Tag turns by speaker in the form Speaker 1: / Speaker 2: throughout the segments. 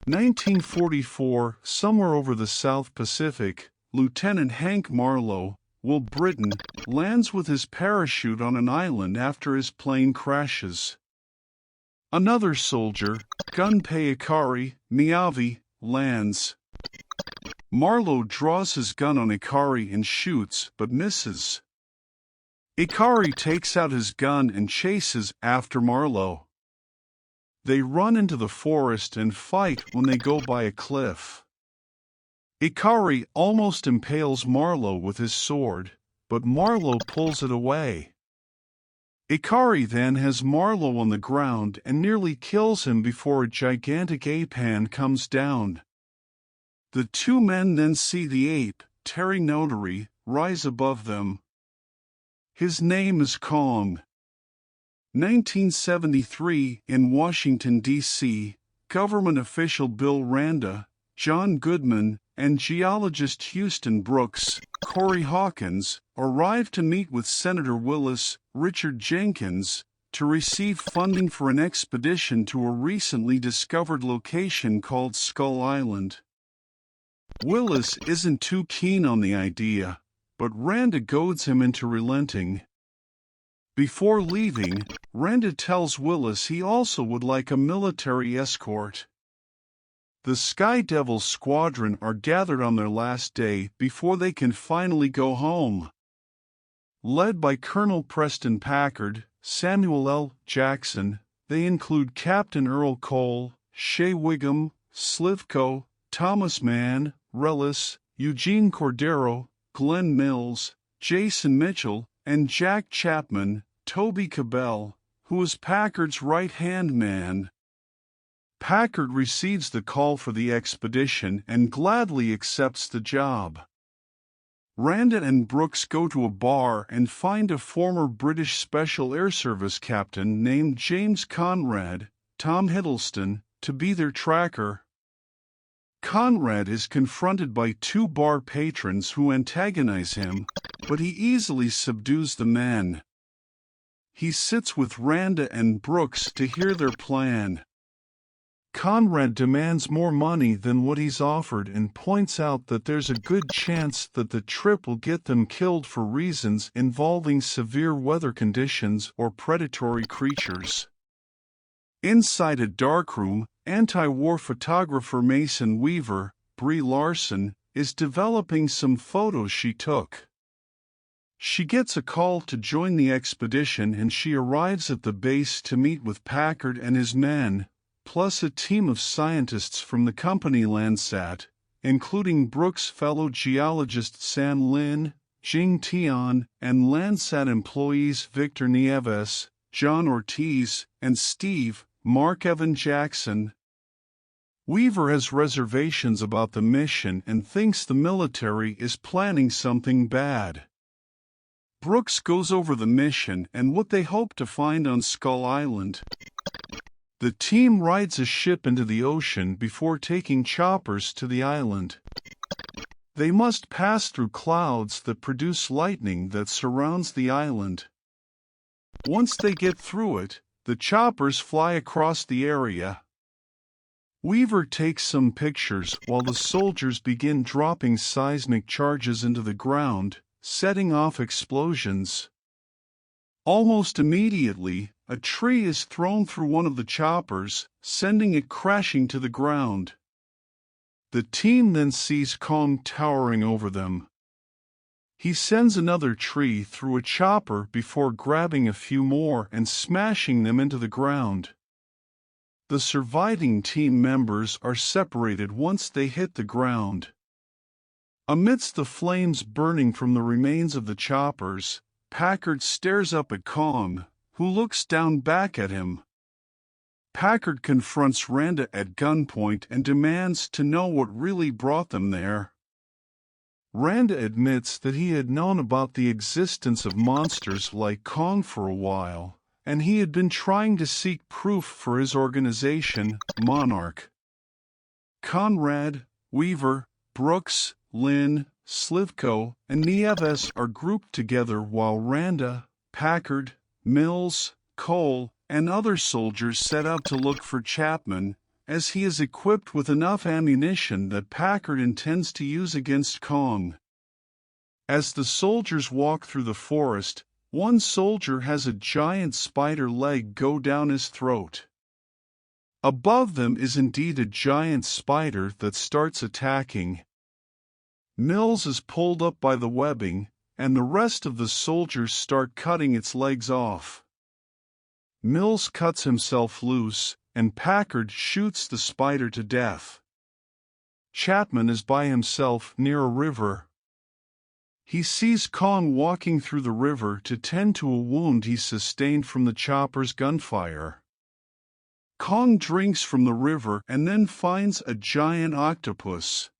Speaker 1: 1944, somewhere over the South Pacific, Lieutenant Hank Marlowe, Will Britain, lands with his parachute on an island after his plane crashes. Another soldier, Gunpei Ikari, Miyavi, lands. Marlowe draws his gun on Ikari and shoots, but misses. Ikari takes out his gun and chases after Marlowe. They run into the forest and fight when they go by a cliff. Ikari almost impales Marlowe with his sword, but Marlowe pulls it away. Ikari then has Marlowe on the ground and nearly kills him before a gigantic ape hand comes down. The two men then see the ape, Terry Notary, rise above them. His name is Kong. 1973, in Washington, D.C., government official Bill Randa, John Goodman, and geologist Houston Brooks, Corey Hawkins, arrive to meet with Senator Willis, Richard Jenkins, to receive funding for an expedition to a recently discovered location called Skull Island. Willis isn't too keen on the idea, but Randa goads him into relenting. Before leaving, Randa tells Willis he also would like a military escort. The Sky Devils squadron are gathered on their last day before they can finally go home. Led by Colonel Preston Packard, Samuel L. Jackson, they include Captain Earl Cole, Shea Wiggum, Slivko, Thomas Mann, Relis, Eugene Cordero, Glenn Mills, Jason Mitchell, and Jack Chapman, Toby Cabell, who is Packard's right-hand man. Packard receives the call for the expedition and gladly accepts the job. Randa and Brooks go to a bar and find a former British Special Air Service captain named James Conrad, Tom Hiddleston, to be their tracker. Conrad is confronted by two bar patrons who antagonize him, but he easily subdues the men. He sits with Randa and Brooks to hear their plan. Conrad demands more money than what he's offered and points out that there's a good chance that the trip will get them killed for reasons involving severe weather conditions or predatory creatures. Inside a darkroom, anti-war photographer Mason Weaver, Brie Larson, is developing some photos she took. She gets a call to join the expedition and she arrives at the base to meet with Packard and his men, plus a team of scientists from the company Landsat, including Brooks' fellow geologist San Lin, Jing Tian, and Landsat employees Victor Nieves, John Ortiz, and Steve, Mark Evan Jackson. Weaver has reservations about the mission and thinks the military is planning something bad. Brooks goes over the mission and what they hope to find on Skull Island. The team rides a ship into the ocean before taking choppers to the island. They must pass through clouds that produce lightning that surrounds the island. Once they get through it, the choppers fly across the area. Weaver takes some pictures while the soldiers begin dropping seismic charges into the ground, setting off explosions. Almost immediately, a tree is thrown through one of the choppers, sending it crashing to the ground. The team then sees Kong towering over them. He sends another tree through a chopper before grabbing a few more and smashing them into the ground. The surviving team members are separated once they hit the ground. Amidst the flames burning from the remains of the choppers, Packard stares up at Kong, who looks down back at him. Packard confronts Randa at gunpoint and demands to know what really brought them there. Randa admits that he had known about the existence of monsters like Kong for a while, and he had been trying to seek proof for his organization, Monarch. Conrad, Weaver, Brooks, Lynn, Slivko, and Nieves are grouped together while Randa, Packard, Mills, Cole, and other soldiers set out to look for Chapman, as he is equipped with enough ammunition that Packard intends to use against Kong. As the soldiers walk through the forest, one soldier has a giant spider leg go down his throat. Above them is indeed a giant spider that starts attacking. Mills is pulled up by the webbing, and the rest of the soldiers start cutting its legs off. Mills cuts himself loose, and Packard shoots the spider to death. Chapman is by himself near a river. He sees Kong walking through the river to tend to a wound he sustained from the chopper's gunfire. Kong drinks from the river and then finds a giant octopus.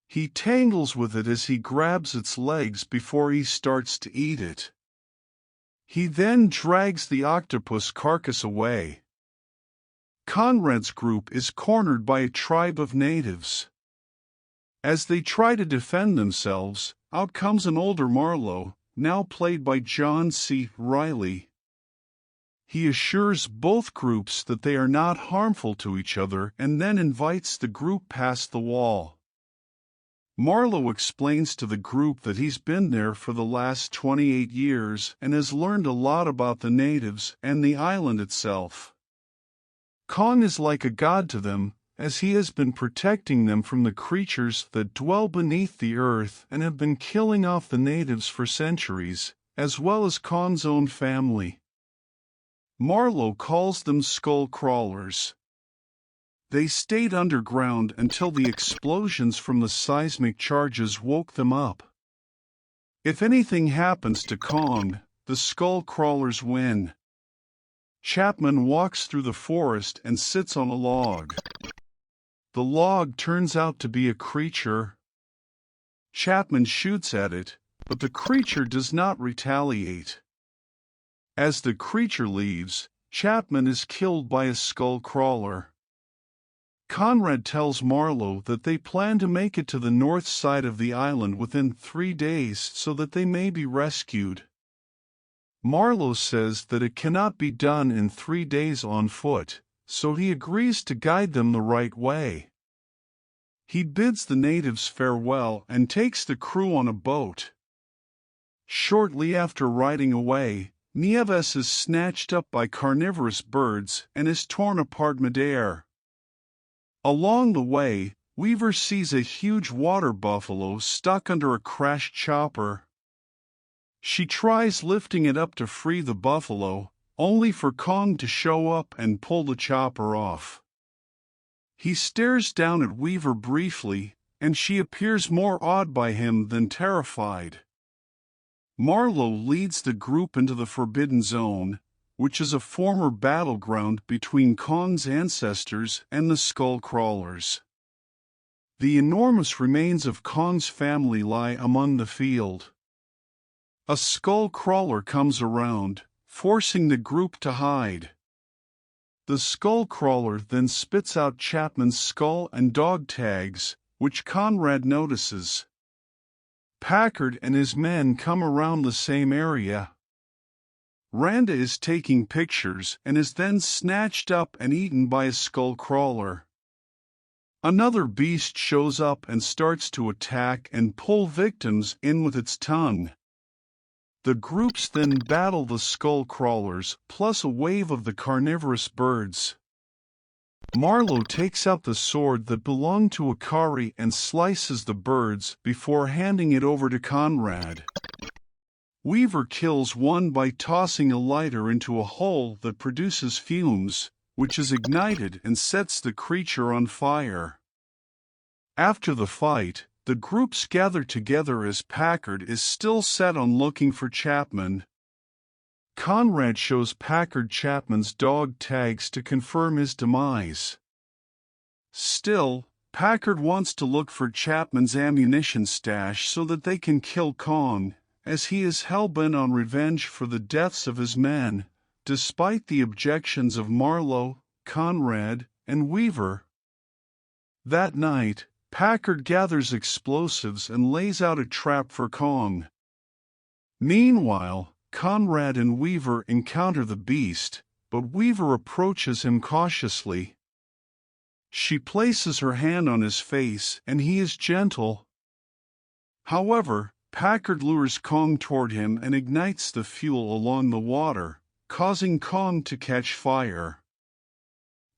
Speaker 1: He tangles with it as he grabs its legs before he starts to eat it. He then drags the octopus carcass away. Conrad's group is cornered by a tribe of natives. As they try to defend themselves, out comes an older Marlowe, now played by John C. Reilly. He assures both groups that they are not harmful to each other and then invites the group past the wall. Marlowe explains to the group that he's been there for the last 28 years and has learned a lot about the natives and the island itself. Kong is like a god to them, as he has been protecting them from the creatures that dwell beneath the earth and have been killing off the natives for centuries, as well as Kong's own family. Marlowe calls them skull crawlers. They stayed underground until the explosions from the seismic charges woke them up. If anything happens to Kong, the skull crawlers win. Chapman walks through the forest and sits on a log. The log turns out to be a creature. Chapman shoots at it, but the creature does not retaliate. As the creature leaves, Chapman is killed by a skull crawler. Conrad tells Marlowe that they plan to make it to the north side of the island within 3 days so that they may be rescued. Marlowe says that it cannot be done in 3 days on foot, so he agrees to guide them the right way. He bids the natives farewell and takes the crew on a boat. Shortly after riding away, Nieves is snatched up by carnivorous birds and is torn apart midair. Along the way, Weaver sees a huge water buffalo stuck under a crashed chopper. She tries lifting it up to free the buffalo, only for Kong to show up and pull the chopper off. He stares down at Weaver briefly, and she appears more awed by him than terrified. Marlowe leads the group into the Forbidden Zone, which is a former battleground between Kong's ancestors and the skull crawlers. The enormous remains of Kong's family lie among the field. A skull crawler comes around, forcing the group to hide. The skull crawler then spits out Chapman's skull and dog tags, which Conrad notices. Packard and his men come around the same area. Randa is taking pictures and is then snatched up and eaten by a skull crawler. Another beast shows up and starts to attack and pull victims in with its tongue. The groups then battle the skull crawlers plus a wave of the carnivorous birds. Marlowe takes out the sword that belonged to Akari and slices the birds before handing it over to Conrad. Weaver kills one by tossing a lighter into a hole that produces fumes, which is ignited and sets the creature on fire. After the fight, the groups gather together as Packard is still set on looking for Chapman. Conrad shows Packard Chapman's dog tags to confirm his demise. Still, Packard wants to look for Chapman's ammunition stash so that they can kill Kong, as he is hell-bent on revenge for the deaths of his men, despite the objections of Marlowe, Conrad, and Weaver. That night, Packard gathers explosives and lays out a trap for Kong. Meanwhile, Conrad and Weaver encounter the beast, but Weaver approaches him cautiously. She places her hand on his face and he is gentle. However, Packard lures Kong toward him and ignites the fuel along the water, causing Kong to catch fire.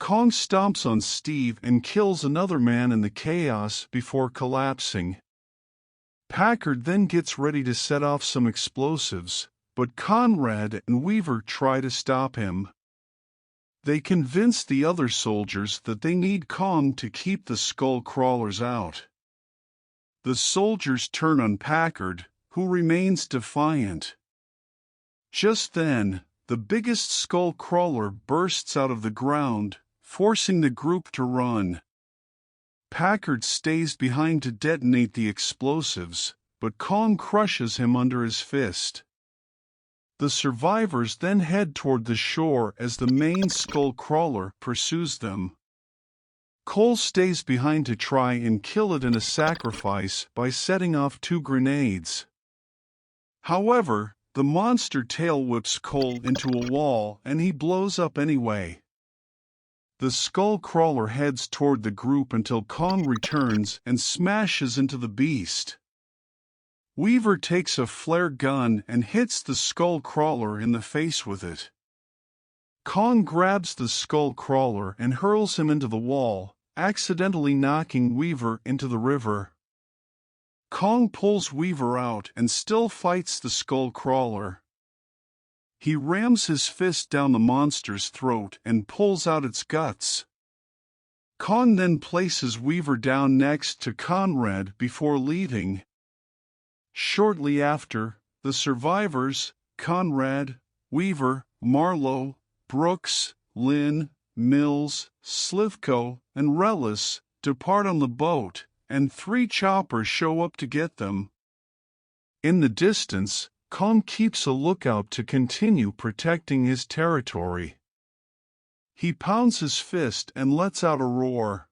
Speaker 1: Kong stomps on Steve and kills another man in the chaos before collapsing. Packard then gets ready to set off some explosives, but Conrad and Weaver try to stop him. They convince the other soldiers that they need Kong to keep the skull crawlers out. The soldiers turn on Packard, who remains defiant. Just then, the biggest skull crawler bursts out of the ground, forcing the group to run. Packard stays behind to detonate the explosives, but Kong crushes him under his fist. The survivors then head toward the shore as the main skull crawler pursues them. Cole stays behind to try and kill it in a sacrifice by setting off 2 grenades. However, the monster tail whips Cole into a wall and he blows up anyway. The skull crawler heads toward the group until Kong returns and smashes into the beast. Weaver takes a flare gun and hits the skull crawler in the face with it. Kong grabs the skull crawler and hurls him into the wall, accidentally knocking Weaver into the river. Kong pulls Weaver out and still fights the skull crawler. He rams his fist down the monster's throat and pulls out its guts. Kong then places Weaver down next to Conrad before leaving. Shortly after, the survivors, Conrad, Weaver, Marlowe, Brooks, Lynn, Mills, Slivko, and Rellis, depart on the boat, and 3 choppers show up to get them. In the distance, Kong keeps a lookout to continue protecting his territory. He pounds his fist and lets out a roar.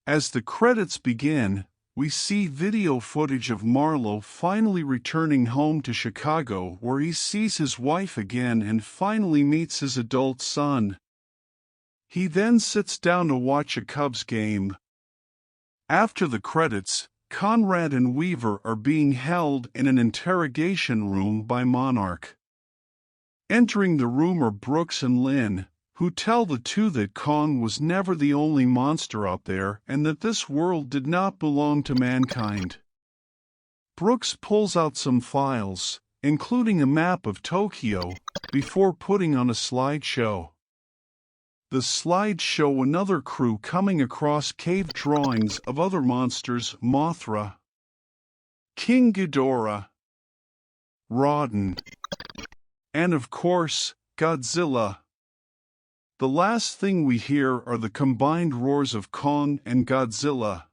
Speaker 1: As the credits begin, we see video footage of Marlowe finally returning home to Chicago, where he sees his wife again and finally meets his adult son. He then sits down to watch a Cubs game. After the credits, Conrad and Weaver are being held in an interrogation room by Monarch. Entering the room are Brooks and Lynn, who tell the two that Kong was never the only monster out there and that this world did not belong to mankind. Brooks pulls out some files, including a map of Tokyo, before putting on a slideshow. The slides show another crew coming across cave drawings of other monsters: Mothra, King Ghidorah, Rodan, and of course, Godzilla. The last thing we hear are the combined roars of Kong and Godzilla.